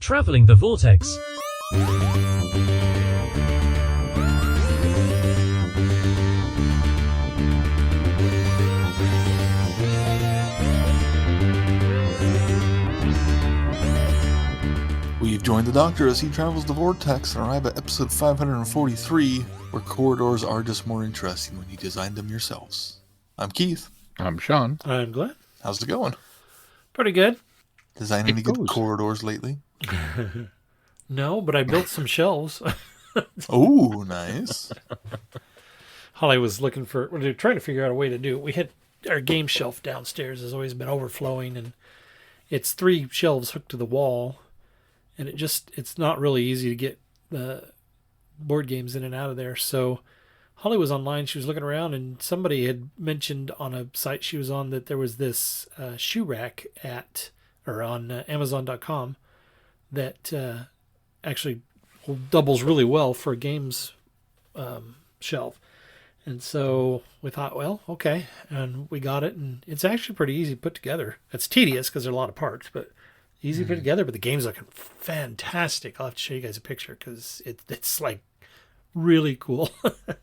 Traveling the Vortex. We've joined the Doctor as he travels the Vortex and arrive at episode 543, where corridors are just more interesting when you design them yourselves. I'm Keith. I'm Sean. I'm Glenn. How's it going? Pretty good. Designing any good corridors lately? No, but I built some shelves. Oh, nice. Holly was looking for, we're trying to figure out a way to do it. We had our game shelf downstairs has always been overflowing, and it's 3 shelves hooked to the wall, and it's not really easy to get the board games in and out of there. So Holly was online, she was looking around, and somebody had mentioned on a site she was on that there was this shoe rack on Amazon.com that actually doubles really well for a games shelf. And so we thought, well, okay. And we got it, and it's actually pretty easy to put together. It's tedious because there are a lot of parts, but easy to put together. But the game's looking fantastic. I'll have to show you guys a picture because it's like really cool. I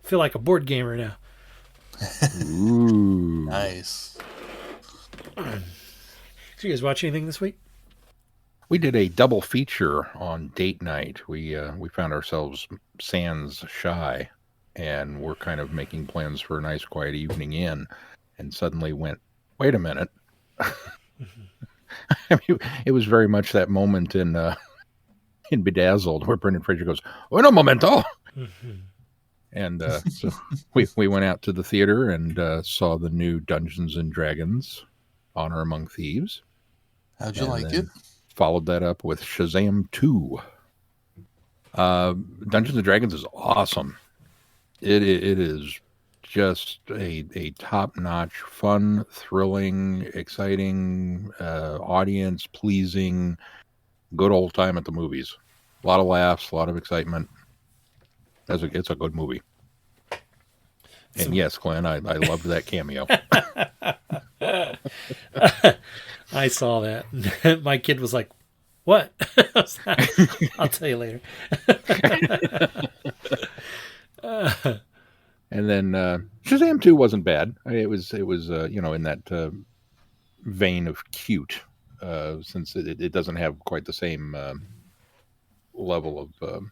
feel like a board gamer now. Ooh. Nice. Did you guys watch anything this week? We did a double feature on date night. We found ourselves sans shy, and we're kind of making plans for a nice quiet evening in, and suddenly went, wait a minute. I mean, it was very much that moment in Bedazzled where Brendan Fraser goes, "Un momento." And so we went out to the theater and saw the new Dungeons and Dragons: Honor Among Thieves. How'd you like it? Followed that up with Shazam 2. Dungeons and Dragons is awesome. It is just a top-notch, fun, thrilling, exciting, audience-pleasing, good old time at the movies. A lot of laughs, a lot of excitement. It's a good movie. And yes, Glenn, I loved that cameo. I saw that. My kid was like, what? I'll tell you later. And then Shazam 2 wasn't bad. I mean, it was in that vein of cute, since it doesn't have quite the same level of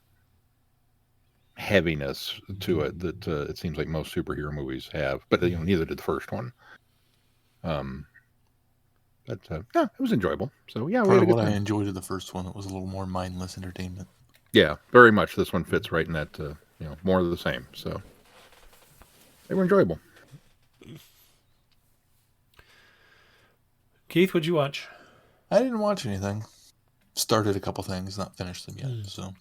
heaviness to it that it seems like most superhero movies have. But neither did the first one. But it was enjoyable. So yeah, Part of what I enjoyed of the first one, it was a little more mindless entertainment. Yeah, very much. This one fits right in that more of the same. So they were enjoyable. Keith, what'd you watch? I didn't watch anything. Started a couple things, not finished them yet. So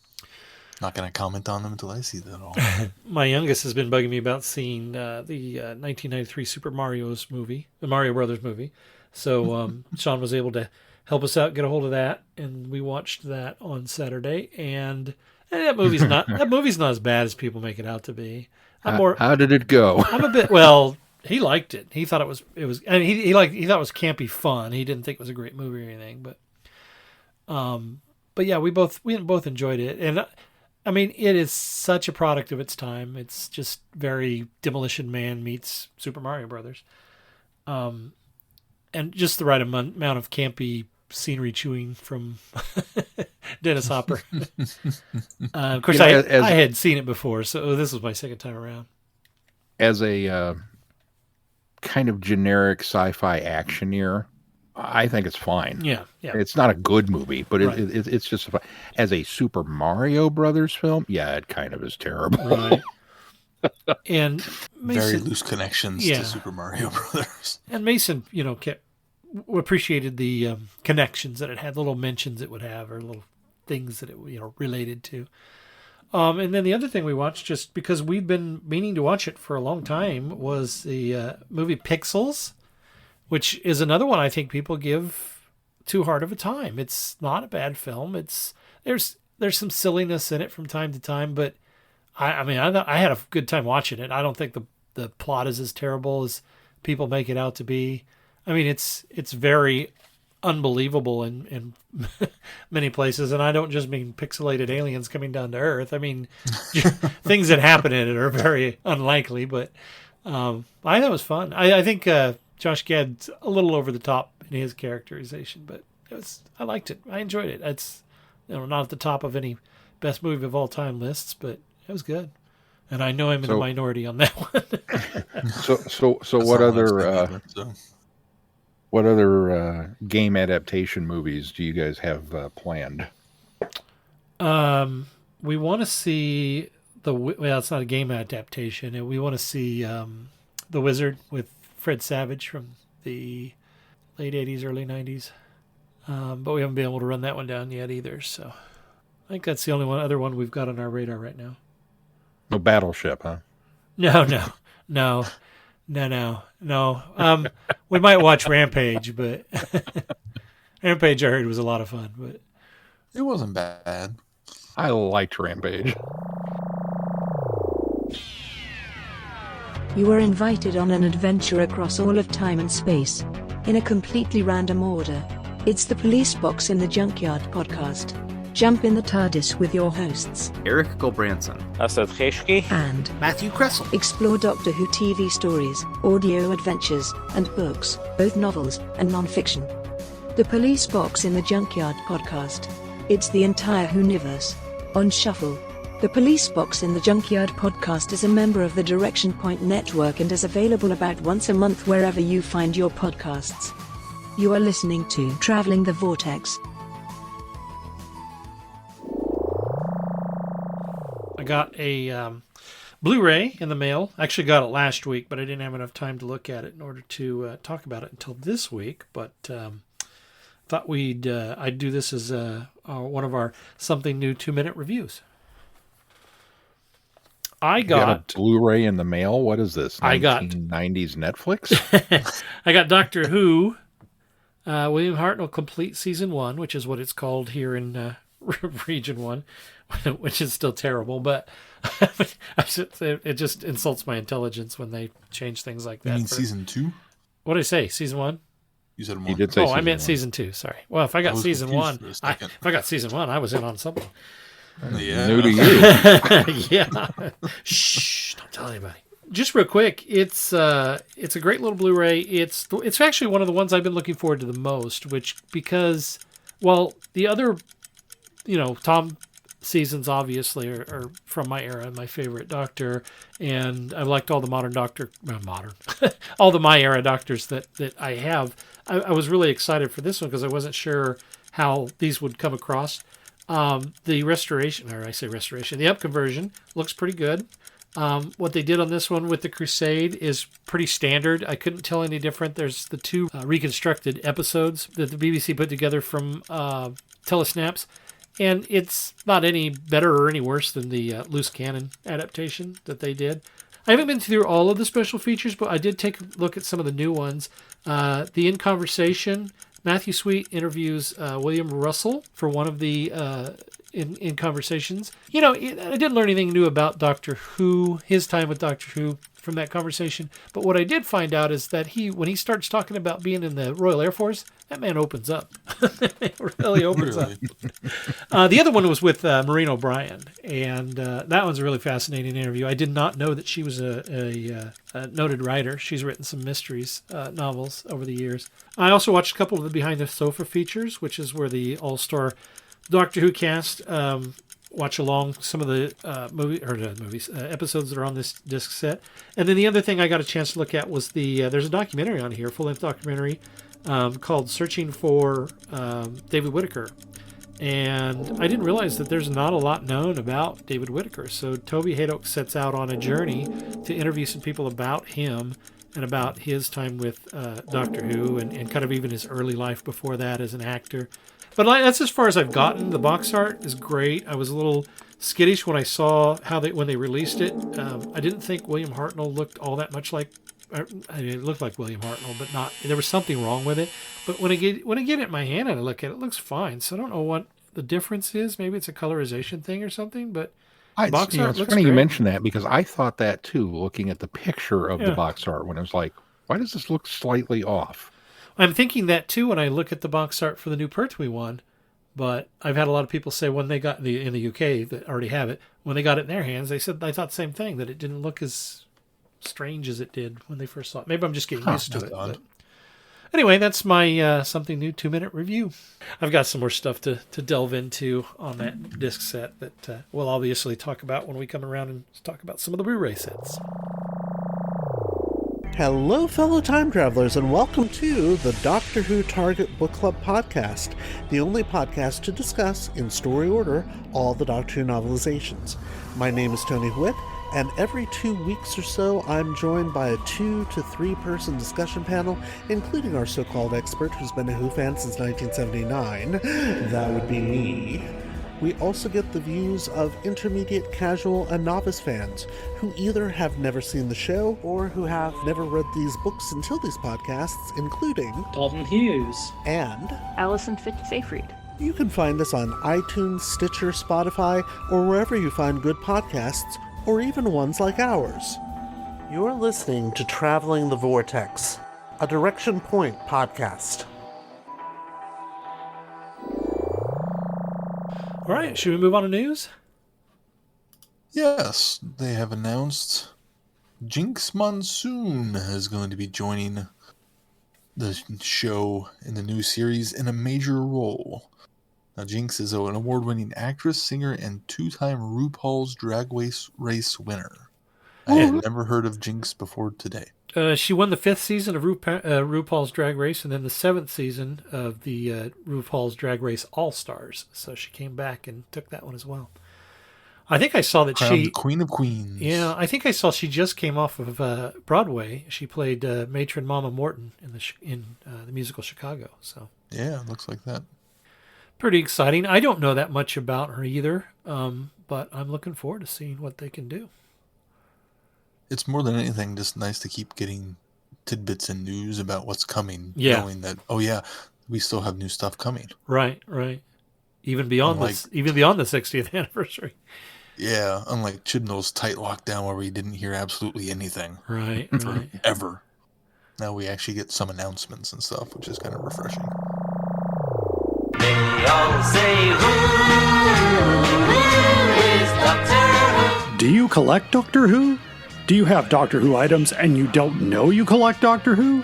not going to comment on them until I see that all. My youngest has been bugging me about seeing the 1993 Super Mario's movie, the Mario Brothers movie. So Sean was able to help us out, get a hold of that, and we watched that on Saturday. And that movie's not as bad as people make it out to be. How did it go? I'm a bit he liked it. He thought it was and he thought it was campy fun. He didn't think it was a great movie or anything, but yeah, we both enjoyed it. And I mean, it is such a product of its time. It's just very Demolition Man meets Super Mario Brothers. And just the right amount of campy scenery chewing from Dennis Hopper. Of course, I had seen it before, so this was my second time around. As a kind of generic sci-fi actioneer, I think it's fine. Yeah. It's not a good movie, but right. It's just as a Super Mario Brothers film. Yeah, it kind of is terrible. Right. And Mason, very loose connections to Super Mario Brothers. And Mason, appreciated the connections that it had, little mentions it would have, or little things that it related to. And then the other thing we watched, just because we've been meaning to watch it for a long time, was the movie Pixels, which is another one I think people give too hard of a time. It's not a bad film. There's some silliness in it from time to time, but I had a good time watching it. I don't think the plot is as terrible as people make it out to be. I mean, it's very unbelievable in many places. And I don't just mean pixelated aliens coming down to Earth. I mean, things that happen in it are very unlikely, but I thought it was fun. I think Josh Gad's a little over the top in his characterization, but I liked it. I enjoyed it. It's not at the top of any best movie of all time lists, but it was good. And I know I'm in the minority on that one. So what other game adaptation movies do you guys have planned? We want to see it's not a game adaptation. We want to see The Wizard with Fred Savage from the late 80s, early 90s. But we haven't been able to run that one down yet either. So I think that's the only other one we've got on our radar right now. No Battleship, huh? No. We might watch Rampage, but Rampage I heard was a lot of fun, but it wasn't bad. I liked Rampage. You were invited on an adventure across all of time and space, in a completely random order. It's the Police Box in the Junkyard podcast. Jump in the TARDIS with your hosts, Eric Gulbranson, Asad Kheshki, and Matthew Kressel. Explore Doctor Who TV stories, audio adventures, and books, both novels and non-fiction. The Police Box in the Junkyard podcast. It's the entire Whoniverse on shuffle. The Police Box in the Junkyard podcast is a member of the Direction Point Network and is available about once a month wherever you find your podcasts. You are listening to Traveling the Vortex. I got a Blu-ray in the mail. I actually got it last week, but I didn't have enough time to look at it in order to talk about it until this week. But thought I'd do this as one of our something new 2-minute reviews. I got a Blu-ray in the mail. What is this? 1990s Netflix? I got Doctor Who, William Hartnell Complete Season 1, which is what it's called here in Region 1, which is still terrible, but it just insults my intelligence when they change things like that. You mean Season 2? What did I say? Season 1? You said 1. You did say I meant 1. Season 2. Sorry. Well, if I got Season 1, if I got Season 1, I was in on something. Yeah. New to you. Yeah. Shh! Don't tell anybody. Just real quick, it's a great little Blu-ray. It's actually one of the ones I've been looking forward to the most, because the other, Tom seasons obviously are from my era, my favorite Doctor, and I liked all the all the my era Doctors that I have. I was really excited for this one because I wasn't sure how these would come across. The restoration, the up conversion looks pretty good. What they did on this one with the Crusade is pretty standard. I couldn't tell any different. There's the 2 reconstructed episodes that the BBC put together from Telesnaps, and it's not any better or any worse than the loose cannon adaptation that they did. I haven't been through all of the special features, but I did take a look at some of the new ones. The In Conversation, Matthew Sweet interviews William Russell for one of the in Conversations. I didn't learn anything new about Doctor Who, his time with Doctor Who from that conversation. But what I did find out is that when he starts talking about being in the Royal Air Force, that man opens up. It really opens up. The other one was with Maureen O'Brien, and that one's a really fascinating interview. I did not know that she was a noted writer. She's written some mysteries novels over the years. I also watched a couple of the Behind the Sofa features, which is where the all-star Doctor Who cast watch along some of the episodes that are on this disc set. And then the other thing I got a chance to look at was there's a documentary on here, full-length documentary called Searching for David Whittaker. And I didn't realize that there's not a lot known about David Whittaker. So Toby Haydock sets out on a journey to interview some people about him and about his time with Doctor Who and kind of even his early life before that as an actor. But that's as far as I've gotten. The box art is great. I was a little skittish when I saw when they released it. I didn't think William Hartnell looked all that much like. It looked like William Hartnell, but not. There was something wrong with it. But when I get it in my hand and I look at it, it looks fine. So I don't know what the difference is. Maybe it's a colorization thing or something. But box art it's looks funny great. You mentioned that because I thought that too, looking at the picture of the box art when it was like, why does this look slightly off? I'm thinking that too when I look at the box art for the new Pertwee one. But I've had a lot of people say when they got in the UK that already have it, when they got it in their hands, they said I thought the same thing, that it didn't look as strange as it did when they first saw it. Maybe I'm just getting used to it. But anyway, that's my something new 2-minute review. I've got some more stuff to delve into on that disc set that we'll obviously talk about when we come around and talk about some of the Blu-ray sets. Hello, fellow time travelers, and welcome to the Doctor Who Target Book Club podcast, the only podcast to discuss, in story order, all the Doctor Who novelizations. My name is Tony Whitt, and every 2 weeks or so, I'm joined by a 2 to 3 person discussion panel, including our so-called expert who's been a Who fan since 1979. That would be me. We also get the views of intermediate, casual, and novice fans who either have never seen the show or who have never read these books until these podcasts, including Dalton Hughes and Alison Fitz-Seyfried. You can find us on iTunes, Stitcher, Spotify, or wherever you find good podcasts, or even ones like ours. You're listening to Traveling the Vortex, a Direction Point podcast. All right, should we move on to news? Yes, they have announced Jinx Monsoon is going to be joining the show in the new series in a major role. Now, Jinx is an award-winning actress, singer, and 2-time RuPaul's Drag Race winner. I had never heard of Jinx before today. She won the 5th season of RuPaul's Drag Race and then the 7th season of the RuPaul's Drag Race All-Stars. So she came back and took that one as well. I think I saw that Crowned the Queen of Queens. Yeah, I think I saw she just came off of Broadway. She played Matron Mama Morton in the musical Chicago. So yeah, it looks like that. Pretty exciting. I don't know that much about her either, but I'm looking forward to seeing what they can do. It's more than anything just nice to keep getting tidbits and news about what's coming. Yeah. Knowing that, we still have new stuff coming. Right. Even beyond the 60th anniversary. Yeah, unlike Chibnall's tight lockdown where we didn't hear absolutely anything. Right. Forever. Now we actually get some announcements and stuff, which is kind of refreshing. They all say, who is Doctor Who? Do you collect Doctor Who? Do you have Doctor Who items and you don't know you collect Doctor Who?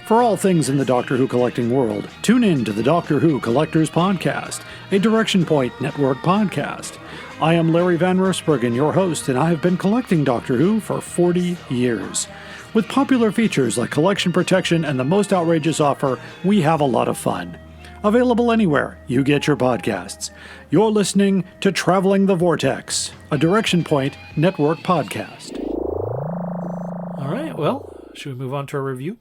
For all things in the Doctor Who collecting world, tune in to the Doctor Who Collectors Podcast, a Direction Point Network podcast. I am Larry Van Rosbergen, your host, and I have been collecting Doctor Who for 40 years. With popular features like collection protection and the most outrageous offer, we have a lot of fun. Available anywhere you get your podcasts. You're listening to Traveling the Vortex, a Direction Point Network podcast. All right, well, should we move on to our review?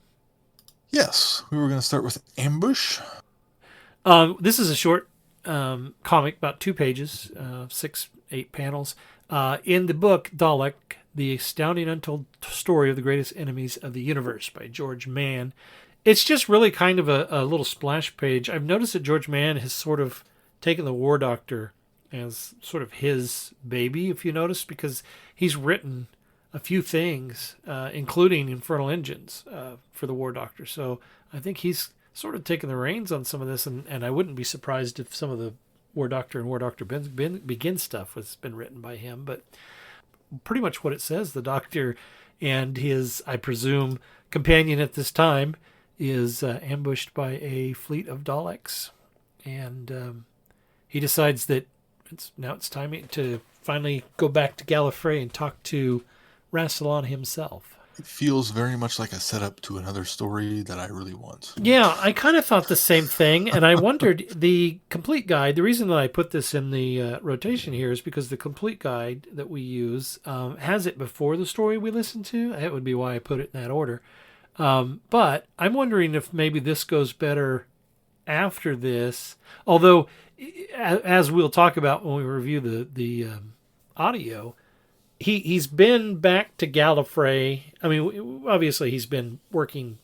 Yes, we were going to start with Ambush. This is a short comic, about 2 pages, 6-8 panels. In the book, Dalek, The Astounding Untold Story of the Greatest Enemies of the Universe by George Mann. It's just really kind of a little splash page. I've noticed that George Mann has sort of taken the War Doctor as sort of his baby, if you notice, because he's written a few things, including Infernal Engines for the War Doctor. So I think he's sort of taken the reins on some of this, and I wouldn't be surprised if some of the War Doctor and War Doctor Begin stuff has been written by him. But pretty much what it says, the Doctor and his, I presume, companion at this time is ambushed by a fleet of Daleks. And he decides that it's time to finally go back to Gallifrey and talk to Rassilon himself. It feels very much like a setup to another story that I really want. Yeah, I kind of thought the same thing, and I wondered, the complete guide, the reason that I put this in the rotation here is because the complete guide that we use has it before the story we listen to. That would be why I put it in that order. But I'm wondering if maybe this goes better after this, although, as we'll talk about when we review the audio, He's been back to Gallifrey. I mean, obviously he's been working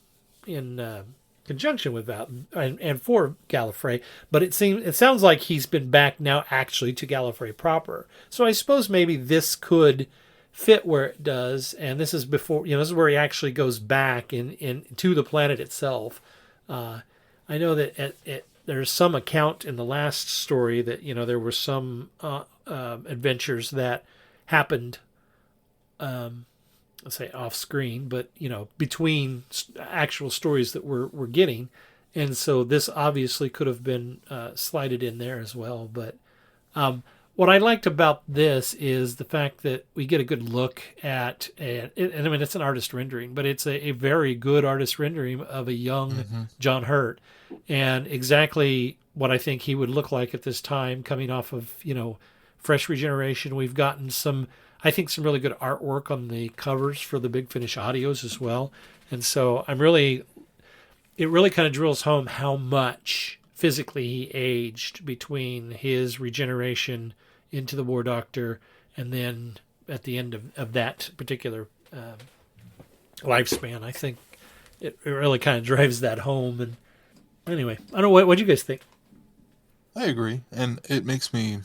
in conjunction with that and for Gallifrey, but it sounds like he's been back now actually to Gallifrey proper. So I suppose maybe this could fit where it does, and this is before, this is where he actually goes back in to the planet itself, I know that there's some account in the last story that, there were some adventures that happened, let's say off screen, but, between actual stories that we're getting. And so this obviously could have been slided in there as well. But what I liked about this is the fact that we get a good look at, and I mean, it's an artist rendering, but it's a very good artist rendering of a young John Hurt, and exactly what I think he would look like at this time, coming off of, fresh regeneration. We've gotten some really good artwork on the covers for the Big Finish audios as well. And so it really kind of drills home how much physically he aged between his regeneration into the War Doctor and then at the end of that particular lifespan. I think it really kind of drives that home. And anyway, I don't know, what do you guys think? I agree, and it makes me.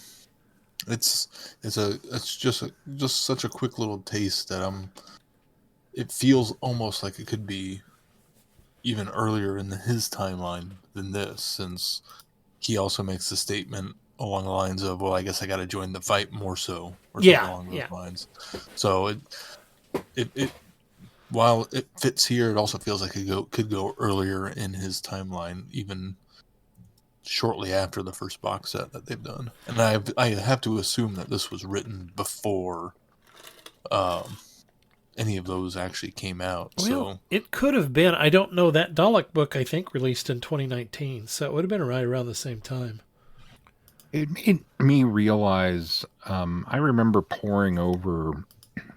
It's just such a quick little taste that it feels almost like it could be even earlier in his timeline than this, since he also makes the statement along the lines of, well, I guess I got to join the fight more so, or something along those lines. So it while it fits here, it also feels like it could go earlier in his timeline, even shortly after the first box set that they've done. And I have to assume that this was written before any of those actually came out. Well, so it could have been. I don't know. That Dalek book, I think, released in 2019, so it would have been right around the same time. It made me realize, I remember poring over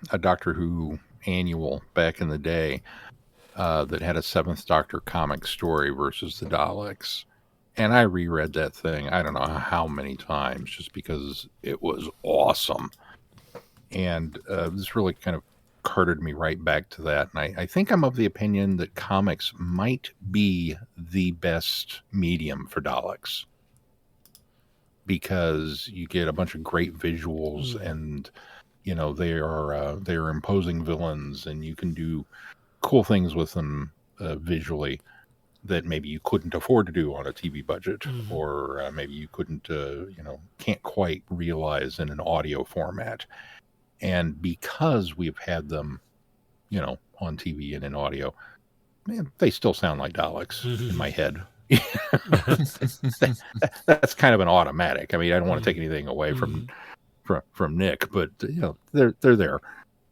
a Doctor Who annual back in the day that had a Seventh Doctor comic story versus the Daleks. And I reread that thing, I don't know how many times, just because it was awesome. And this really kind of carted me right back to that. And I think I'm of the opinion that comics might be the best medium for Daleks, because you get a bunch of great visuals, and they are imposing villains, and you can do cool things with them visually that maybe you couldn't afford to do on a TV budget, or maybe you couldn't can't quite realize in an audio format. And because we've had them on TV and in audio, man, they still sound like Daleks in my head. That's kind of an automatic. I mean, I don't want to take anything away from Nick, but they're there.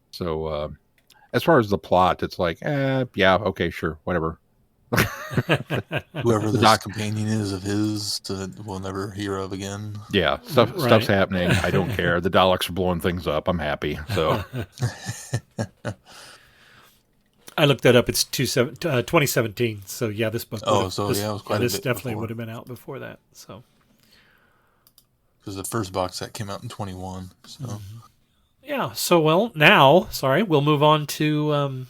So as far as the plot, it's like, yeah, okay, sure, whatever. Whoever this companion is of his, we'll never hear of again. Yeah, stuff's happening. I don't care. The Daleks are blowing things up. I'm happy. So I looked that up. It's 2017. So yeah, this book. It was quite a this bit definitely before. would have been out before that. So because the first box set came out in 21. So yeah. So we'll move on to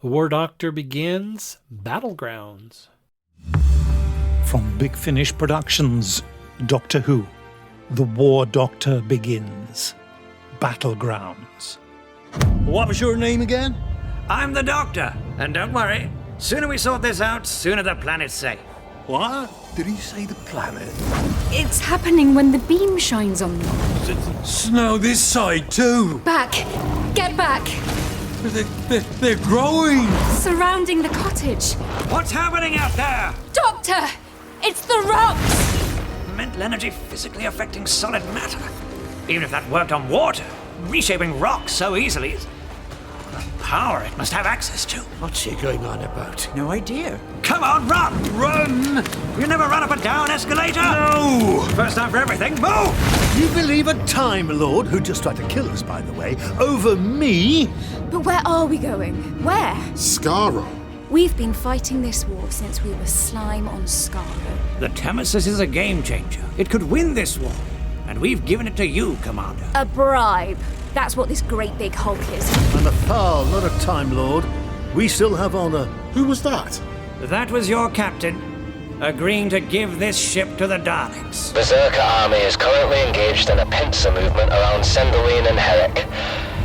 The War Doctor Begins, Battlegrounds. From Big Finish Productions, Doctor Who, The War Doctor Begins, Battlegrounds. What was your name again? I'm the Doctor, and don't worry, sooner we sort this out, sooner the planet's safe. What? Did he say the planet? It's happening when the beam shines on them. Snow this side too. Back! Get back! They're growing! Surrounding the cottage. What's happening out there? Doctor! It's the rocks! Mental energy physically affecting solid matter. Even if that worked on water, reshaping rocks so easily. Power it must have access to. What's she going on about? No idea. Come on, run! Run! You never run up a down escalator? No! First time for everything, move! You believe a Time Lord, who just tried to kill us, by the way, over me? But where are we going? Where? Skaro. We've been fighting this war since we were slime on Skaro. The Nemesis is a game changer. It could win this war. And we've given it to you, Commander. A bribe. That's what this great big Hulk is. I'm a Thal, not a Time Lord. We still have honor. Who was that? That was your captain, agreeing to give this ship to the Daleks. Berserker army is currently engaged in a pincer movement around Sendaline and Herrick.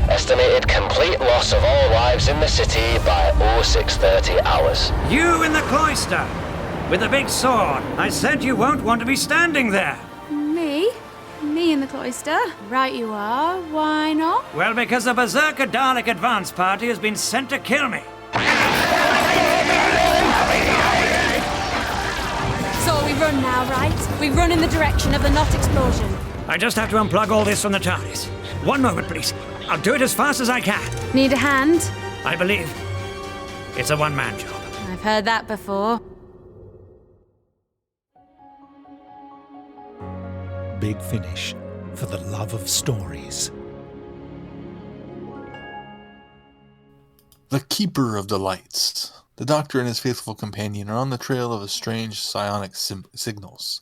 Estimated complete loss of all lives in the city by 0630 hours. You in the cloister, with a big sword. I said you won't want to be standing there. Me? Me in the cloister? Right you are. Why not? Well, because the Berserker Dalek advance party has been sent to kill me. So we run now, right? We run in the direction of the knot explosion. I just have to unplug all this from the TARDIS. One moment, please. I'll do it as fast as I can. Need a hand? I believe it's a one-man job. I've heard that before. Big Finish, for the love of stories. The Keeper of the Lights. The Doctor and his faithful companion are on the trail of a strange psionic signals.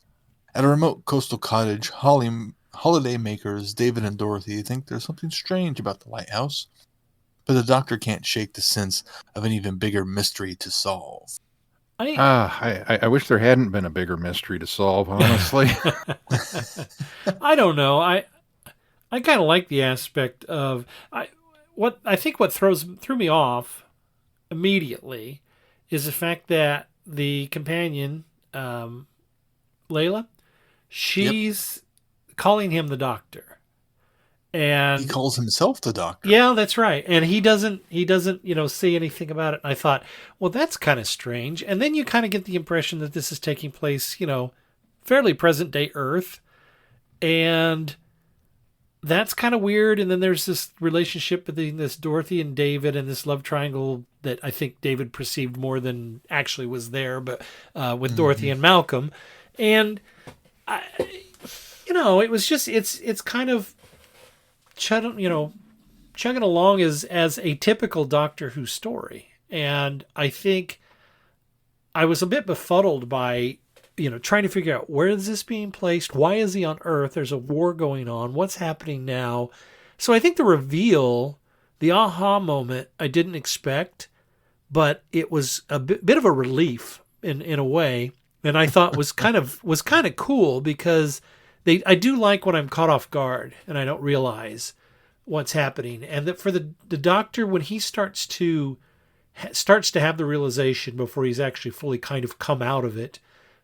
At a remote coastal cottage, holiday makers David and Dorothy think there's something strange about the lighthouse, but the Doctor can't shake the sense of an even bigger mystery to solve. I wish there hadn't been a bigger mystery to solve, honestly. I don't know. I kind of like the aspect of what threw me off immediately is the fact that the companion, Layla, she's calling him the Doctor. And he calls himself the Doctor. Yeah, that's right. And he doesn't, say anything about it. And I thought, well, that's kind of strange. And then you kind of get the impression that this is taking place, fairly present day Earth. And that's kind of weird. And then there's this relationship between this Dorothy and David and this love triangle that I think David perceived more than actually was there, but with Dorothy and Malcolm. And, it was just, it's kind of, chugging along as a typical Doctor Who story. And I think I was a bit befuddled by, trying to figure out where is this being placed? Why is he on Earth? There's a war going on. What's happening now? So I think the reveal, the aha moment, I didn't expect, but it was a bit of a relief in a way. And I thought was kind of cool because I do like when I'm caught off guard and I don't realize what's happening. And that for the Doctor, when he starts to have the realization before he's actually fully kind of come out of it,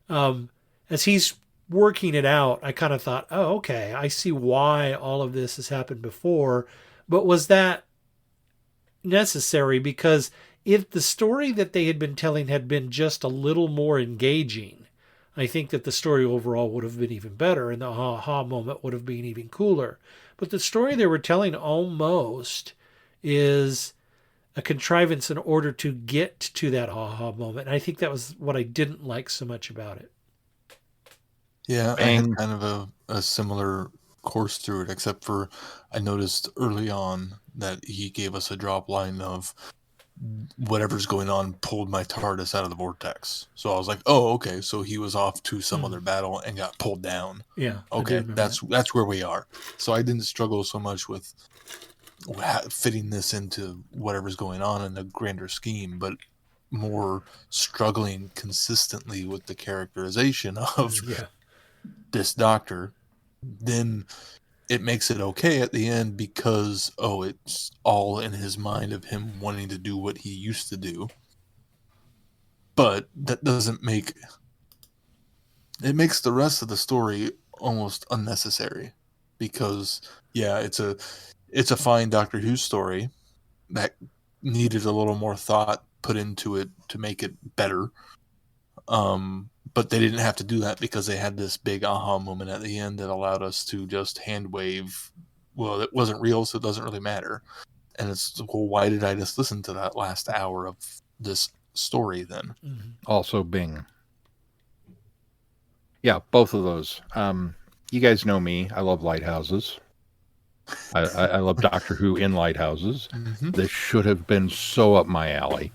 as he's working it out, I kind of thought, oh, okay, I see why all of this has happened before. But was that necessary? Because if the story that they had been telling had been just a little more engaging, I think that the story overall would have been even better and the aha moment would have been even cooler. But the story they were telling almost is a contrivance in order to get to that aha moment. And I think that was what I didn't like so much about it. Yeah, I had kind of a similar course through it, except for I noticed early on that he gave us a drop line of whatever's going on pulled my TARDIS out of the vortex. So I was like, oh, okay, so he was off to some other battle and got pulled down. Yeah. Okay, that's where we are. So I didn't struggle so much with fitting this into whatever's going on in the grander scheme, but more struggling consistently with the characterization of this Doctor. Then it makes it okay at the end because, it's all in his mind of him wanting to do what he used to do. But that doesn't make... It makes the rest of the story almost unnecessary. Because, it's a fine Doctor Who story that needed a little more thought put into it to make it better. But they didn't have to do that because they had this big aha moment at the end that allowed us to just hand wave. Well, it wasn't real, so it doesn't really matter. And it's, well, why did I just listen to that last hour of this story then? Mm-hmm. Also Bing. Yeah, both of those. You guys know me. I love lighthouses. I love Doctor Who in lighthouses. Mm-hmm. This should have been so up my alley.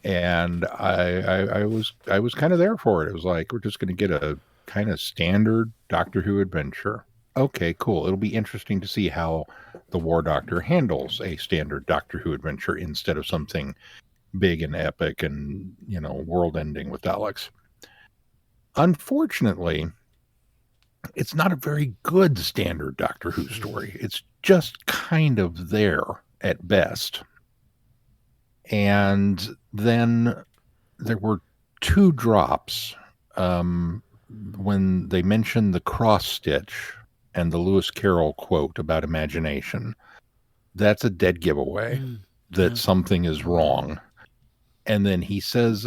And I was kind of there for it. It was like, we're just going to get a kind of standard Doctor Who adventure. Okay, cool. It'll be interesting to see how the War Doctor handles a standard Doctor Who adventure instead of something big and epic and, world ending with Daleks. Unfortunately, it's not a very good standard Doctor Who story. It's just kind of there at best. And then there were two drops when they mention the cross stitch and the Lewis Carroll quote about imagination, that's a dead giveaway that something is wrong. And then he says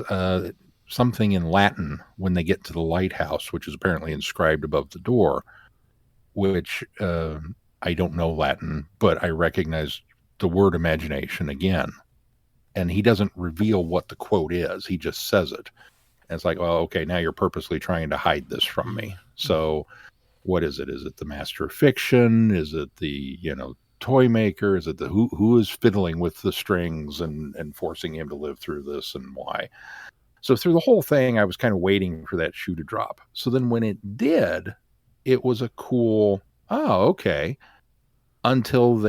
something in Latin when they get to the lighthouse, which is apparently inscribed above the door, which I don't know Latin, but I recognize the word imagination again. And he doesn't reveal what the quote is. He just says it. And it's like, oh, okay, now you're purposely trying to hide this from me. So what is it? Is it the master of fiction? Is it the, toy maker? Is it the who is fiddling with the strings and forcing him to live through this, and why? So through the whole thing, I was kind of waiting for that shoe to drop. So then when it did, it was a cool, oh, okay, until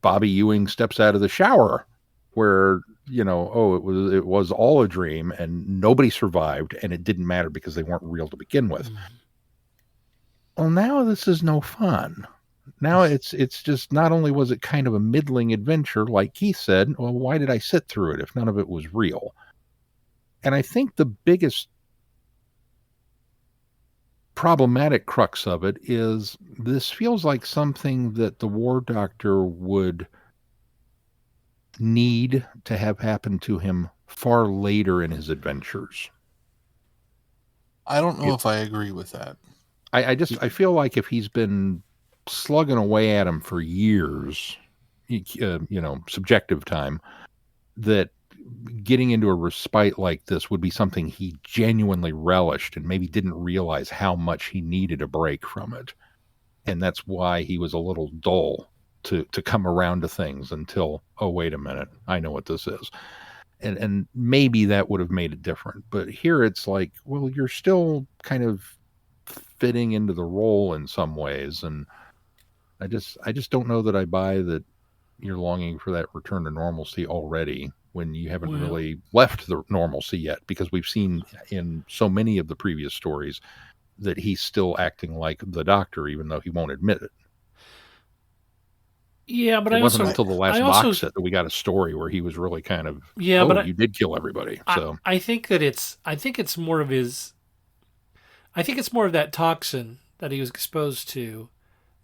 Bobby Ewing steps out of the shower where, it was all a dream and nobody survived, and it didn't matter because they weren't real to begin with. Well, now this is no fun. Now it's just, not only was it kind of a middling adventure, like Keith said, well, why did I sit through it if none of it was real? And I think the biggest problematic crux of it is this feels like something that the War Doctor would need to have happen to him far later in his adventures. I don't know if I agree with that. I feel like if he's been slugging away at him for years, subjective time, that getting into a respite like this would be something he genuinely relished and maybe didn't realize how much he needed a break from it. And that's why he was a little dull to come around to things until, oh, wait a minute, I know what this is. And maybe that would have made it different. But here it's like, well, you're still kind of fitting into the role in some ways. And I just don't know that I buy that you're longing for that return to normalcy already when you haven't really left the normalcy yet, because we've seen in so many of the previous stories that he's still acting like the Doctor, even though he won't admit it. Yeah, but it wasn't until the last box set that we got a story where he was really kind of, you did kill everybody. So I think it's more of that toxin that he was exposed to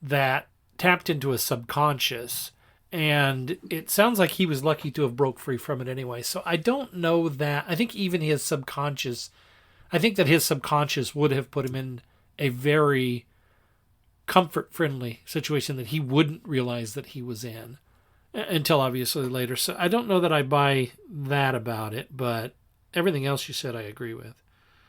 that tapped into his subconscious, and it sounds like he was lucky to have broke free from it anyway. So I don't know that. I think even his subconscious, would have put him in a very comfort-friendly situation that he wouldn't realize that he was in until obviously later. So I don't know that I buy that about it, but everything else you said I agree with.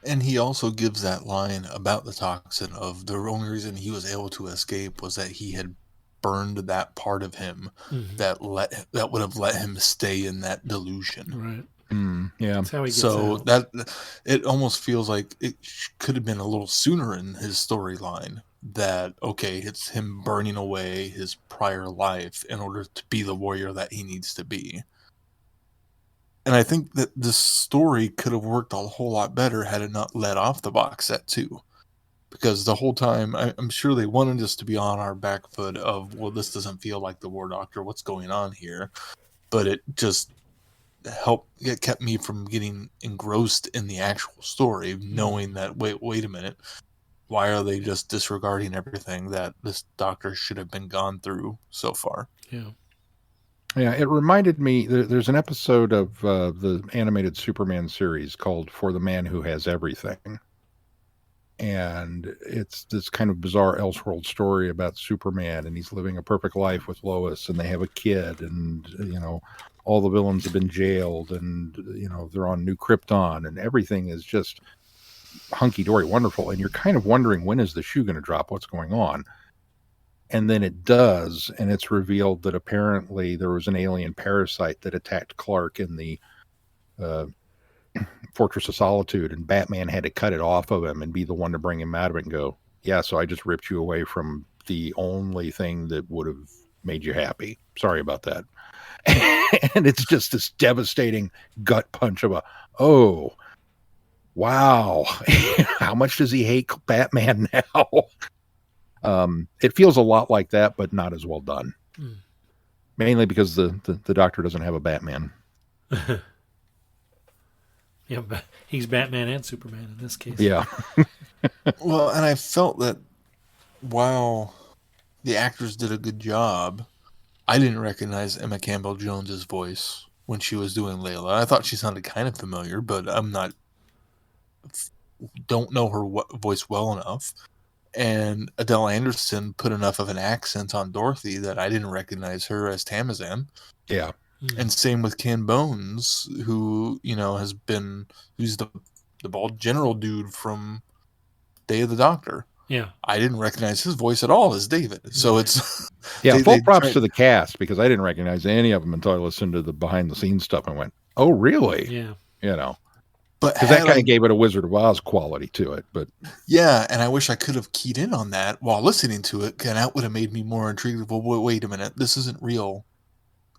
And he also gives that line about the toxin of the only reason he was able to escape was that he had burned that part of him that would have let him stay in that delusion. Right. Yeah. That's how he gets so out. that it almost feels like it could have been a little sooner in his storyline that, okay, it's him burning away his prior life in order to be the warrior that he needs to be. And I think that this story could have worked a whole lot better had it not let off the box set too. Because the whole time, I'm sure they wanted us to be on our back foot of, well, this doesn't feel like the War Doctor, what's going on here? But it just it kept me from getting engrossed in the actual story, knowing that, wait a minute, why are they just disregarding everything that this Doctor should have been gone through so far? Yeah, it reminded me, there's an episode of the animated Superman series called For the Man Who Has Everything. And it's this kind of bizarre Elseworld story about Superman, and he's living a perfect life with Lois, and they have a kid, and, all the villains have been jailed, and, they're on New Krypton, and everything is just hunky-dory wonderful. And you're kind of wondering, when is the shoe going to drop? What's going on? And then it does, and it's revealed that apparently there was an alien parasite that attacked Clark in the Fortress of Solitude, and Batman had to cut it off of him and be the one to bring him out of it and go, yeah, so I just ripped you away from the only thing that would have made you happy. Sorry about that. And it's just this devastating gut punch of oh, wow. How much does he hate Batman now? It feels a lot like that, but not as well done. Mainly because the Doctor doesn't have a Batman. Yeah, but he's Batman and Superman in this case. Yeah. Well, and I felt that while the actors did a good job, I didn't recognize Emma Campbell-Jones's voice when she was doing Layla. I thought she sounded kind of familiar, but don't know her voice well enough. And Adele Anderson put enough of an accent on Dorothy that I didn't recognize her as Tamazan. Yeah. And same with Ken Bones, who, who's the bald general dude from Day of the Doctor. Yeah. I didn't recognize his voice at all as David. So it's... Yeah, full props to the cast, because I didn't recognize any of them until I listened to the behind-the-scenes stuff and went, oh, really? Yeah. But because that kind of gave it a Wizard of Oz quality to it. But yeah, and I wish I could have keyed in on that while listening to it, and that would have made me more intrigued. Well, wait a minute, this isn't real.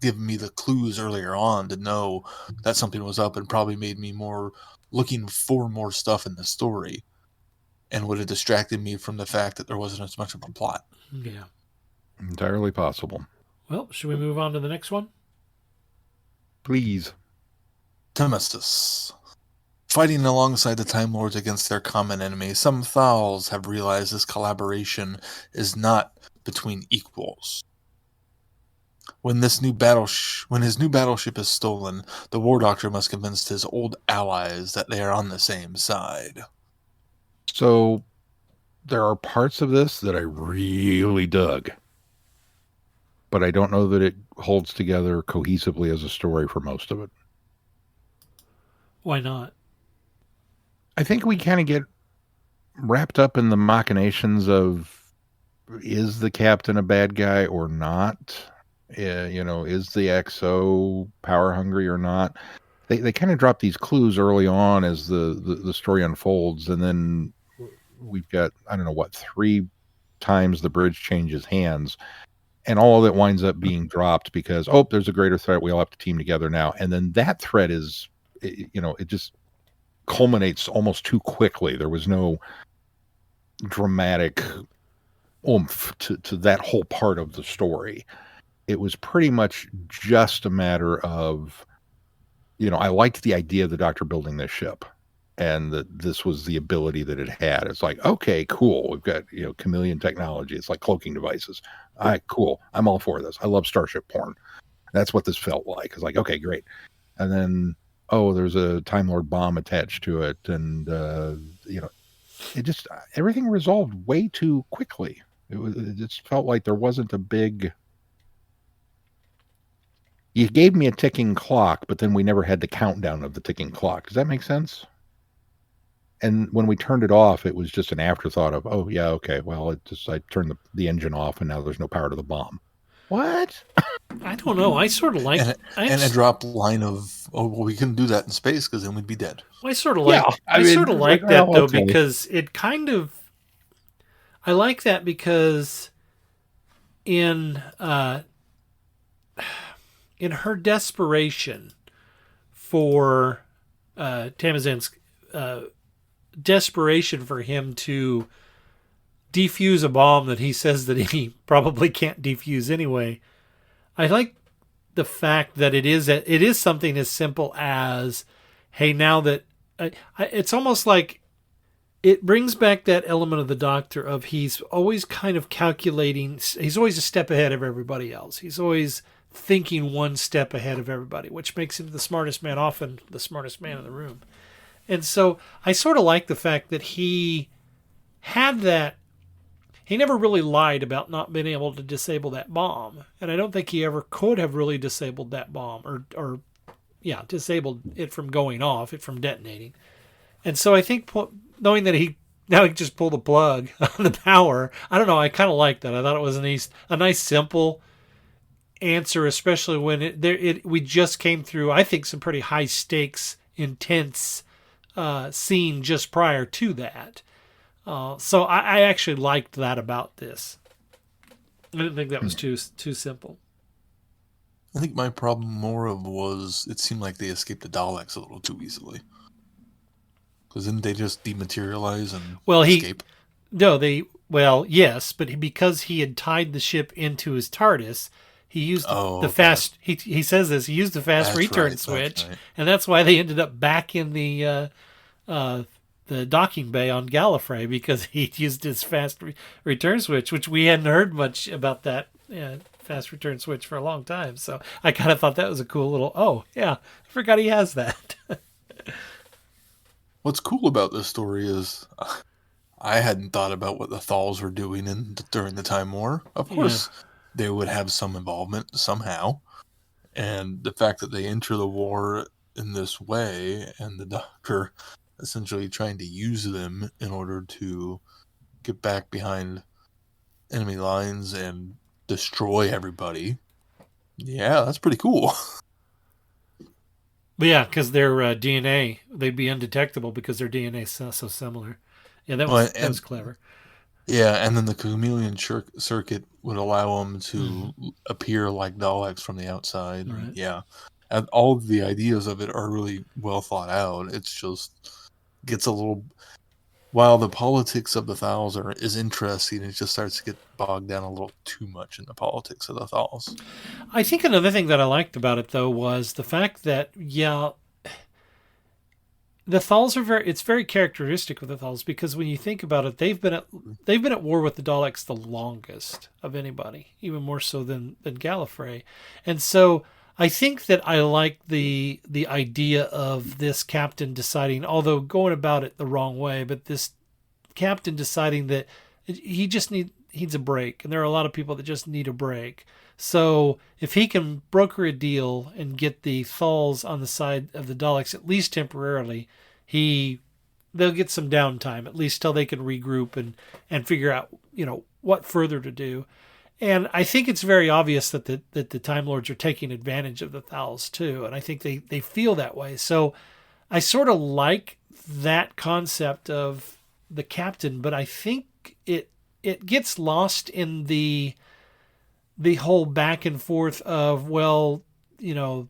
Giving me the clues earlier on to know that something was up, and probably made me more looking for more stuff in the story, and would have distracted me from the fact that there wasn't as much of a plot. Yeah. Entirely possible. Well, should we move on to the next one? Please. Temestus. Fighting alongside the Time Lords against their common enemy, some Thals have realized this collaboration is not between equals. When his new battleship is stolen, the War Doctor must convince his old allies that they are on the same side. So there are parts of this that I really dug, but I don't know that it holds together cohesively as a story for most of it. Why not? I think we kind of get wrapped up in the machinations of, is the captain a bad guy or not? Is the XO power hungry or not? They kind of drop these clues early on as the story unfolds, and then we've got, 3 times the bridge changes hands, and all of it winds up being dropped because, there's a greater threat, we all have to team together now. And then that threat is, it just culminates almost too quickly. There was no dramatic oomph to that whole part of the story. It was pretty much just a matter of, I liked the idea of the Doctor building this ship, and that this was the ability that it had. It's like, okay, cool. We've got, chameleon technology. It's like cloaking devices. All right, cool. I'm all for this. I love Starship porn. That's what this felt like. It's like, okay, great. And then, there's a Time Lord bomb attached to it. And, it just, everything resolved way too quickly. It just felt like there wasn't a big... You gave me a ticking clock, but then we never had the countdown of the ticking clock. Does that make sense? And when we turned it off, it was just an afterthought of, I turned the engine off and now there's no power to the bomb. What? I don't know. I sort of like... And a drop line of, we couldn't do that in space because then we'd be dead. I sort of like that, though, because it kind of... I like that because in her desperation for Tamazan's desperation for him to defuse a bomb that he says that he probably can't defuse anyway, I like the fact that it is something as simple as, hey, now that it's almost like it brings back that element of the Doctor of he's always kind of calculating. He's always a step ahead of everybody else. He's always thinking one step ahead of everybody, which makes him the smartest man, often the smartest man in the room. And so I sort of like the fact that he had that. He never really lied about not being able to disable that bomb. And I don't think he ever could have really disabled that bomb or disabled it from going off, it from detonating. And so I think knowing that he can just pull the plug on the power, I don't know, I kind of like that. I thought it was a nice simple answer, especially when we just came through, I think, some pretty high stakes, intense scene just prior to that. So I actually liked that about this. I didn't think that was too simple. I think my problem more was it seemed like they escaped the Daleks a little too easily. Because didn't they just dematerialize and escape? Yes, but because he had tied the ship into his TARDIS, He used the okay. fast. He says this. He used the fast That's return right, switch, that's right. and that's why they ended up back in the docking bay on Gallifrey, because he used his fast return switch, which we hadn't heard much about that fast return switch for a long time. So I kind of thought that was a cool little. Oh yeah, I forgot he has that. What's cool about this story is I hadn't thought about what the Thals were doing during the Time War. Of course, they would have some involvement somehow. And the fact that they enter the war in this way, and the Doctor essentially trying to use them in order to get back behind enemy lines and destroy everybody. Yeah, that's pretty cool. But yeah, because their DNA, they'd be undetectable because their DNA is so similar. Yeah, that was clever. Yeah, and then the chameleon circuit would allow them to appear like Daleks from the outside. Right. Yeah, and all of the ideas of it are really well thought out. It's just gets a little. While the politics of the Thals is interesting, it just starts to get bogged down a little too much in the politics of the Thals. I think another thing that I liked about it, though, was the fact that, the Thals are it's very characteristic of the Thals, because when you think about it, they've been at war with the Daleks the longest of anybody, even more so than Gallifrey. And so I think that I like the idea of this captain deciding, although going about it the wrong way, but this captain deciding that he just needs a break. And there are a lot of people that just need a break. So if he can broker a deal and get the Thals on the side of the Daleks, at least temporarily, they'll get some downtime, at least till they can regroup and figure out, what further to do. And I think it's very obvious that the Time Lords are taking advantage of the Thals too, and I think they feel that way. So I sort of like that concept of the captain, but I think it gets lost in the whole back and forth of,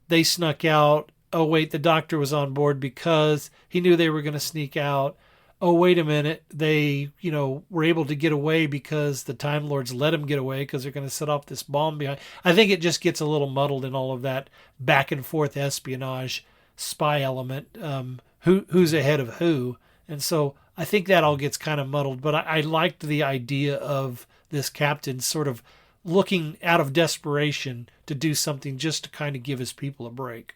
they snuck out. Oh wait, the Doctor was on board because he knew they were going to sneak out. Oh, wait a minute, they, were able to get away because the Time Lords let them get away because they're going to set off this bomb behind. I think it just gets a little muddled in all of that back and forth espionage spy element, who's ahead of who. And so I think that all gets kind of muddled, but I liked the idea of this captain sort of looking out of desperation to do something just to kind of give his people a break.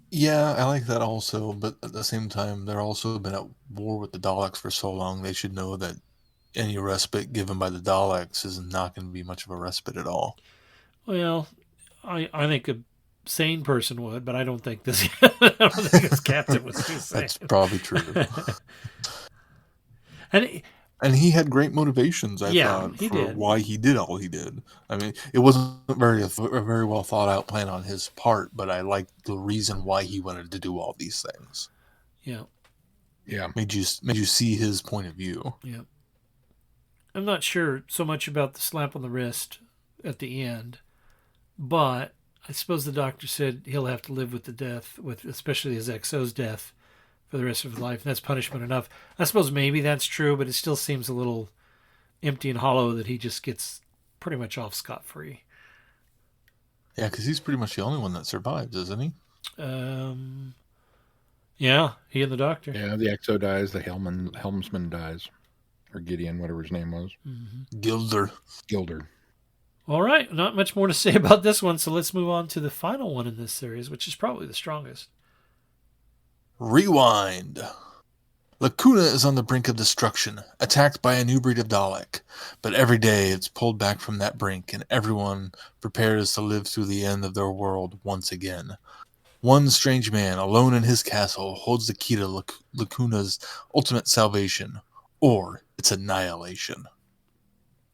Yeah, I like that also, but at the same time, they're also been at war with the Daleks for so long, they should know that any respite given by the Daleks is not going to be much of a respite at all. Well, I think a sane person would, but I don't think this captain was too sane. That's probably true. And he had great motivations, I thought, for why he did all he did. I mean, it wasn't a very well thought out plan on his part, but I liked the reason why he wanted to do all these things. Yeah. Yeah. Made you see his point of view. Yeah. I'm not sure so much about the slap on the wrist at the end, but I suppose the Doctor said he'll have to live with the death, especially his XO's death, for the rest of his life, and that's punishment enough. I suppose maybe that's true, but it still seems a little empty and hollow that he just gets pretty much off scot-free. Yeah, because he's pretty much the only one that survives, isn't he? Yeah, he and the Doctor. Yeah, the XO dies, the helmsman dies, or Gideon, whatever his name was. Mm-hmm. Gilder. All right, not much more to say about this one, so let's move on to the final one in this series, which is probably the strongest. Rewind. Lacuna is on the brink of destruction, attacked by a new breed of Dalek. But every day it's pulled back from that brink, and everyone prepares to live through the end of their world once again. One strange man, alone in his castle, holds the key to Lacuna's ultimate salvation, or its annihilation.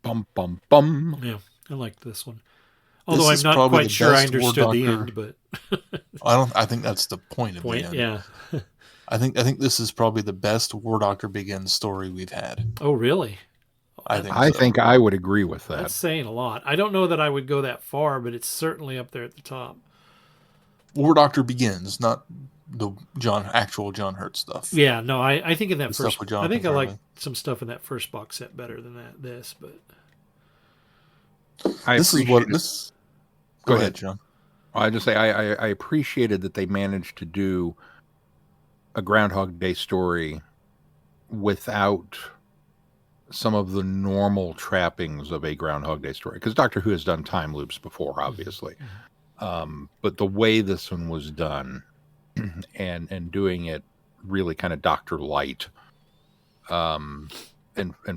Bum, bum, bum. Yeah, I liked this one. Although I'm not quite sure I understood the end, but I think that's the point of the end. Yeah. I think this is probably the best War Doctor Begins story we've had. Oh, really? I think I would agree with that. That's saying a lot. I don't know that I would go that far, but it's certainly up there at the top. War Doctor Begins, not the actual John Hurt stuff. Yeah, no, I think in that The first, stuff with I think I Jonathan like Farley. some stuff in that first box set better than this, but This Go ahead, John. I just say I appreciated that they managed to do a Groundhog Day story without some of the normal trappings of a Groundhog Day story. Because Doctor Who has done time loops before, obviously. But the way this one was done and doing it really kind of Doctor Light, and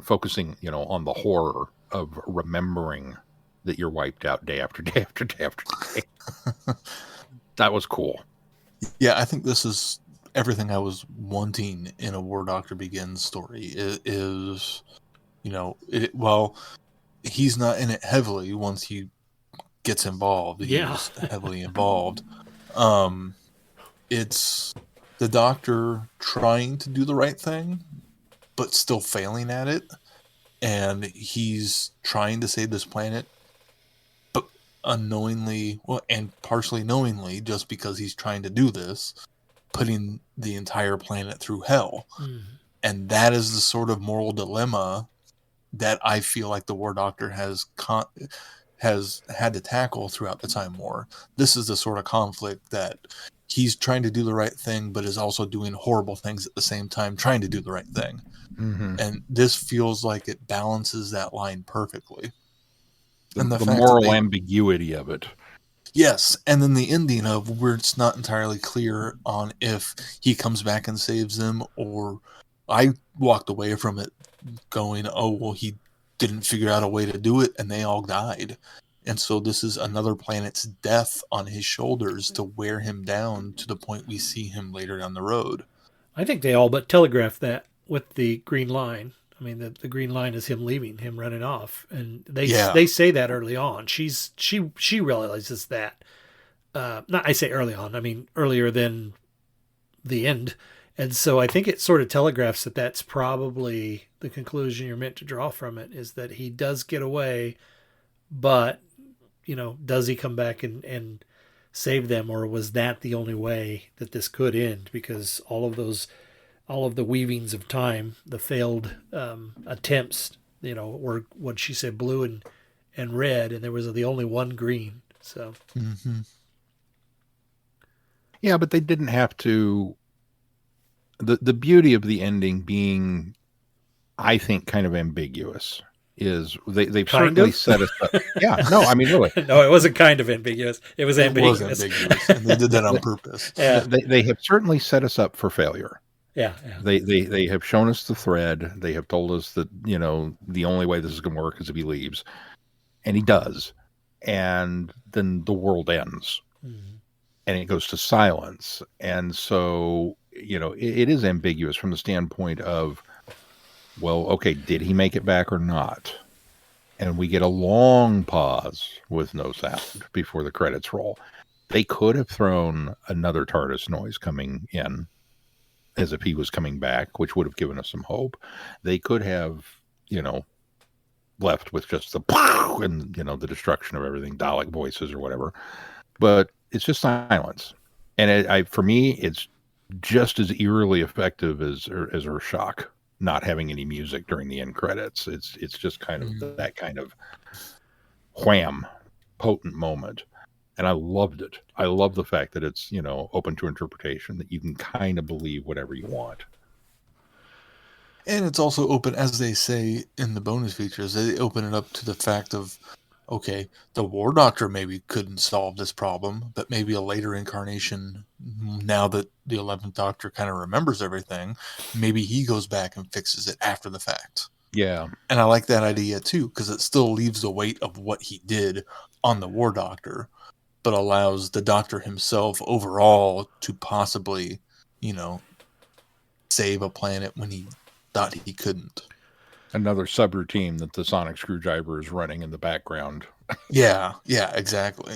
focusing, on the horror of remembering that you're wiped out day after day after day after day. That was cool. Yeah, I think this is everything I was wanting in a War Doctor Begins story. It is, well, he's not in it heavily once he gets involved. He's heavily involved. It's the Doctor trying to do the right thing, but still failing at it. And he's trying to save this planet, but unknowingly, and partially knowingly, just because he's trying to do this, putting the entire planet through hell. And that is the sort of moral dilemma that I feel like the War Doctor has had to tackle throughout the Time War. This is the sort of conflict that he's trying to do the right thing, but is also doing horrible things at the same time, trying to do the right thing. And this feels like it balances that line perfectly. And the moral ambiguity of it. Yes, and then the ending of where it's not entirely clear on if he comes back and saves them, or I walked away from it going, oh, well, he didn't figure out a way to do it, and they all died. And so this is another planet's death on his shoulders to wear him down to the point we see him later down the road. I think they all but telegraphed that with the green line. I mean, the green line is him leaving, him running off, and they say that early on. She realizes that. Not I say early on. I mean earlier than the end, and so I think it sort of telegraphs that that's probably the conclusion you're meant to draw from it, is that he does get away, but does he come back and save them, or was that the only way that this could end? Because all of the weavings of time, the failed attempts, were what she said, blue and red, and there was the only one green. So, yeah, but they didn't have to. The beauty of the ending being, I think, kind of ambiguous is they've certainly set us up. Yeah, no, I mean really. No, it wasn't kind of ambiguous. It was ambiguous. It was ambiguous, and they did that on purpose. Yeah, they have certainly set us up for failure. Yeah. They have shown us the thread. They have told us that, the only way this is going to work is if he leaves. And he does. And then the world ends. And it goes to silence. And so, it is ambiguous from the standpoint of, well, okay, did he make it back or not? And we get a long pause with no sound before the credits roll. They could have thrown another TARDIS noise coming in, as if he was coming back, which would have given us some hope. They could have, left with just the pow and, the destruction of everything, Dalek voices or whatever. But it's just silence. And for me, it's just as eerily effective as Urshak not having any music during the end credits. It's just kind of that kind of wham, potent moment. And I loved it. I love the fact that it's, open to interpretation, that you can kind of believe whatever you want. And it's also open, as they say in the bonus features, they open it up to the fact of, okay, the War Doctor maybe couldn't solve this problem, but maybe a later incarnation, now that the 11th Doctor kind of remembers everything, maybe he goes back and fixes it after the fact. Yeah. And I like that idea too, because it still leaves the weight of what he did on the War Doctor, but allows the Doctor himself overall to possibly, save a planet when he thought he couldn't. Another subroutine that the sonic screwdriver is running in the background. Yeah, exactly.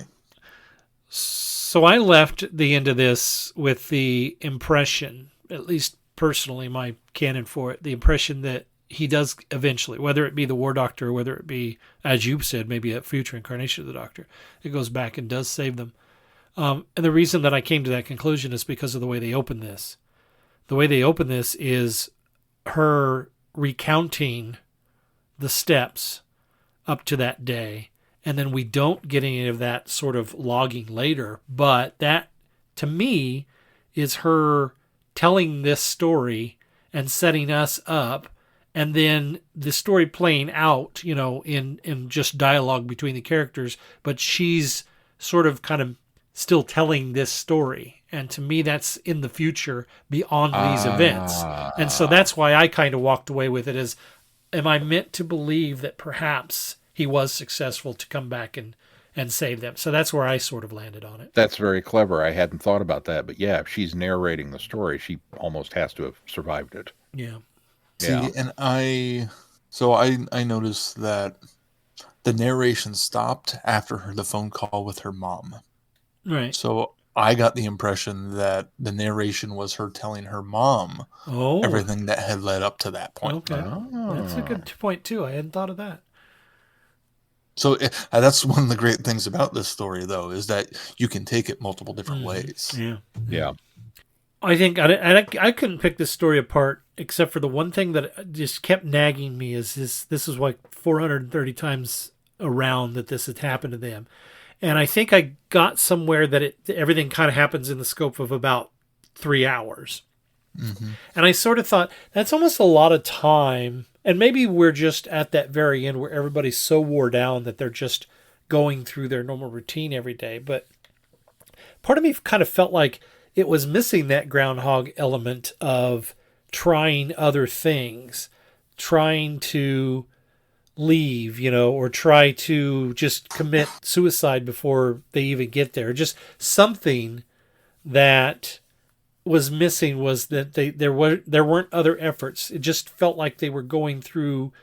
So I left the end of this with the impression, at least personally, my canon for it, the impression that he does eventually, whether it be the War Doctor or whether it be, as you said, maybe a future incarnation of the Doctor, it goes back and does save them. And the reason that I came to that conclusion is because of the way they open this. The way they open this is her recounting the steps up to that day and then we don't get any of that sort of logging later. But that, to me, is her telling this story and setting us up, and then the story playing out, in just dialogue between the characters, but she's sort of kind of still telling this story. And to me, that's in the future beyond these events. And so that's why I kind of walked away with it as, am I meant to believe that perhaps he was successful to come back and save them? So that's where I sort of landed on it. That's very clever. I hadn't thought about that. But yeah, if she's narrating the story, she almost has to have survived it. Yeah. See, and I noticed that the narration stopped after the phone call with her mom. Right. So I got the impression that the narration was her telling her mom everything that had led up to that point. Okay. That's a good point, too. I hadn't thought of that. So that's one of the great things about this story, though, is that you can take it multiple different ways. Yeah. I think I couldn't pick this story apart, except for the one thing that just kept nagging me is this is like 430 times around that this had happened to them. And I think I got somewhere that everything kind of happens in the scope of about 3 hours. Mm-hmm. And I sort of thought, that's almost a lot of time. And maybe we're just at that very end where everybody's so wore down that they're just going through their normal routine every day. But part of me kind of felt like it was missing that groundhog element of trying other things, trying to leave, or try to just commit suicide before they even get there. Just something that was missing was that there weren't other efforts. It just felt like they were going through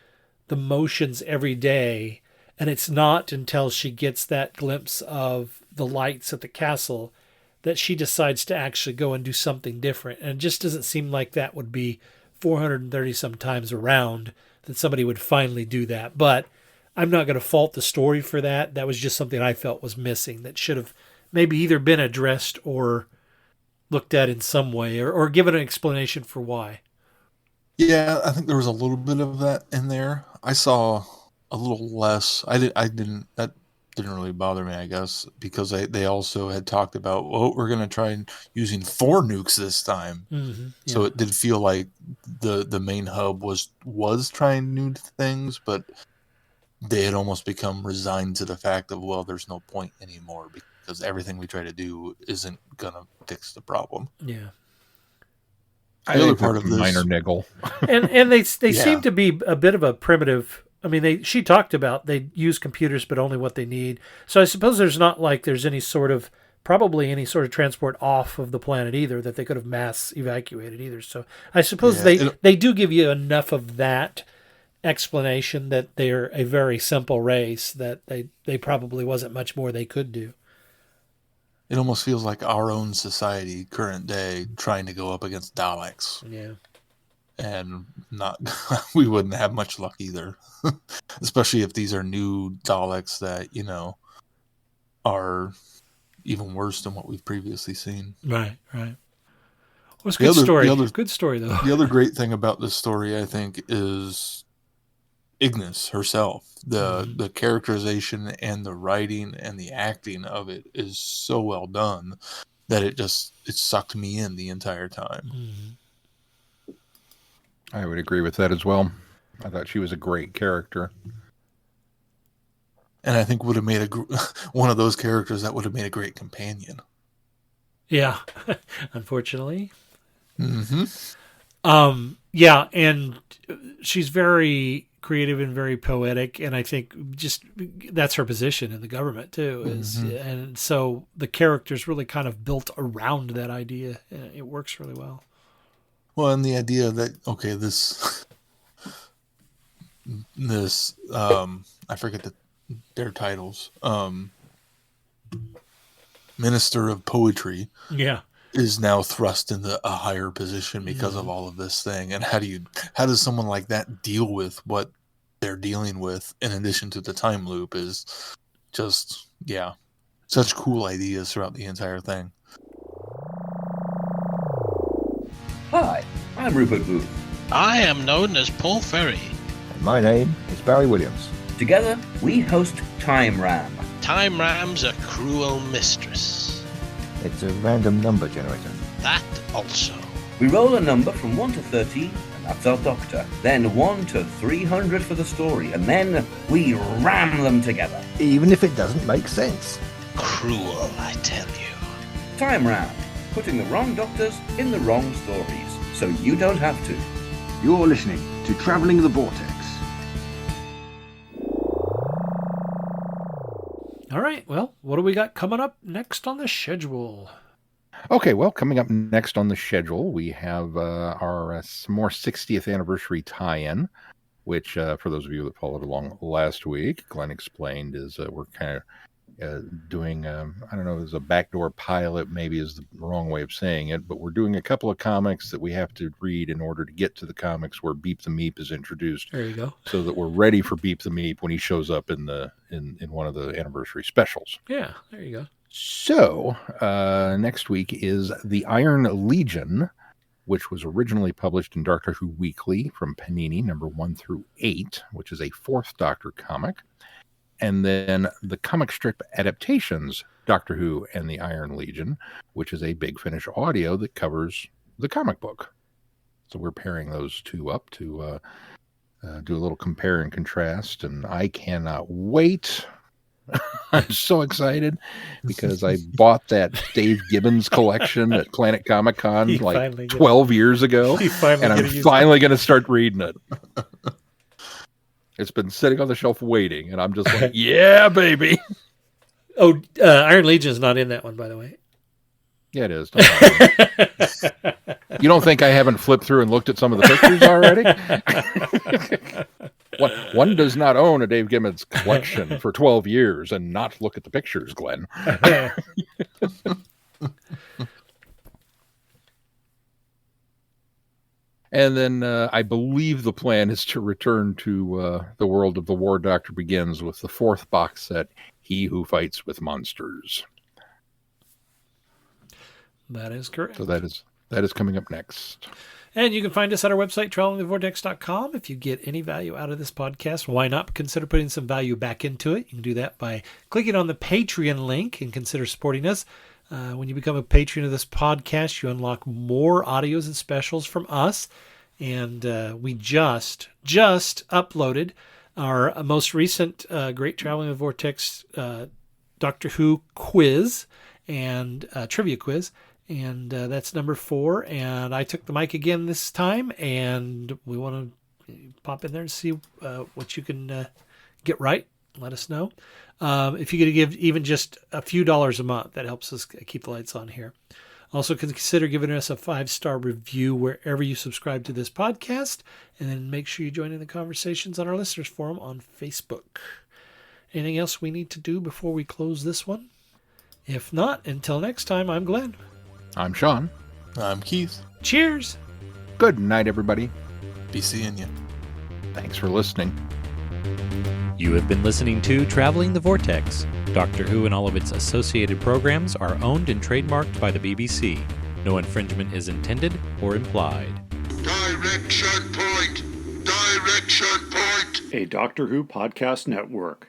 the motions every day, and it's not until she gets that glimpse of the lights at the castle that she decides to actually go and do something different. And it just doesn't seem like that would be 430 some times around that somebody would finally do that. But I'm not going to fault the story for that. That was just something I felt was missing that should have maybe either been addressed or looked at in some way, or given an explanation for why. Yeah, I think there was a little bit of that in there. I saw a little less. That didn't really bother me, I guess, because they also had talked about, we're going to try using 4 nukes this time. Mm-hmm, yeah. So it did feel like the main hub was trying new things, but they had almost become resigned to the fact of, there's no point anymore because everything we try to do isn't going to fix the problem. Yeah. The other part of this minor niggle. and they seem to be a bit of a primitive. I mean, she talked about they use computers, but only what they need. So I suppose there's any sort of transport off of the planet either that they could have mass evacuated either. So I suppose they do give you enough of that explanation that they're a very simple race, that they probably wasn't much more they could do. It almost feels like our own society, current day, trying to go up against Daleks. Yeah. And we wouldn't have much luck either. Especially if these are new Daleks that, are even worse than what we've previously seen. Right. Well, it's a good story. Good story, though. The other great thing about this story, I think, is Ignis herself. The characterization and the writing and the acting of it is so well done that it sucked me in the entire time. Mm-hmm. I would agree with that as well. I thought she was a great character. And I think would have made one of those characters that would have made a great companion. Yeah, unfortunately. Mm-hmm. Yeah, and she's very creative and very poetic, and I think just that's her position in the government too. And so the character's really kind of built around that idea. And it works really well. Well, and the idea that this I forget their titles. Minister of Poetry. Yeah. Is now thrust into a higher position because of all of this thing. And how does someone like that deal with what they're dealing with in addition to the time loop is just, such cool ideas throughout the entire thing. Hi, I'm Rupert Booth. I am known as Paul Ferry. And my name is Barry Williams. Together, we host Time Ram. Time Ram's a cruel mistress. It's a random number generator. That also. We roll a number from 1 to 13, and that's our doctor. Then 1 to 300 for the story, and then we ram them together. Even if it doesn't make sense. Cruel, I tell you. Time Ram, putting the wrong doctors in the wrong stories, so you don't have to. You're listening to Traveling the Vortex. All right, well, what do we got coming up next on the schedule? Okay, well, coming up next on the schedule, we have our some more 60th anniversary tie-in, which, for those of you that followed along last week, Glenn explained is we're kind of doing, I don't know, there's a backdoor pilot, maybe is the wrong way of saying it, but we're doing a couple of comics that we have to read in order to get to the comics where Beep the Meep is introduced. There you go. So that we're ready for Beep the Meep when he shows up in one of the anniversary specials. Yeah, there you go. So, next week is The Iron Legion, which was originally published in Doctor Who Weekly from Panini, number 1 through 8, which is a 4th Doctor comic. And then the comic strip adaptations, Doctor Who and the Iron Legion, which is a Big Finish audio that covers the comic book. So we're pairing those two up to do a little compare and contrast. And I cannot wait. I'm so excited because I bought that Dave Gibbons collection at Planet Comic Con like 12 years ago. And I'm finally going to start reading it. It's been sitting on the shelf waiting, and I'm just like, yeah, baby. Oh, Iron Legion is not in that one, by the way. Yeah, it is. You don't think I haven't flipped through and looked at some of the pictures already? One does not own a Dave Gibbons collection for 12 years and not look at the pictures, Glenn. And then I believe the plan is to return to the world of The War Doctor Begins with the 4th box set, He Who Fights with Monsters. That is correct. So that is coming up next. And you can find us at our website, travelingthevortex.com. If you get any value out of this podcast, why not consider putting some value back into it? You can do that by clicking on the Patreon link and consider supporting us. When you become a patron of this podcast, you unlock more audios and specials from us. And we just uploaded our most recent Great Traveling the Vortex Doctor Who quiz and trivia quiz. And that's number 4. And I took the mic again this time. And we want to pop in there and see what you can get right. Let us know. If you're going to give even just a few dollars a month, that helps us keep the lights on here. Also, consider giving us a 5-star review wherever you subscribe to this podcast. And then make sure you join in the conversations on our listeners forum on Facebook. Anything else we need to do before we close this one? If not, until next time, I'm Glenn. I'm Sean. I'm Keith. Cheers. Good night, everybody. Be seeing you. Thanks for listening. You have been listening to Traveling the Vortex. Doctor Who and all of its associated programs are owned and trademarked by the BBC. No infringement is intended or implied. Direction point! Direction point! A Doctor Who podcast network.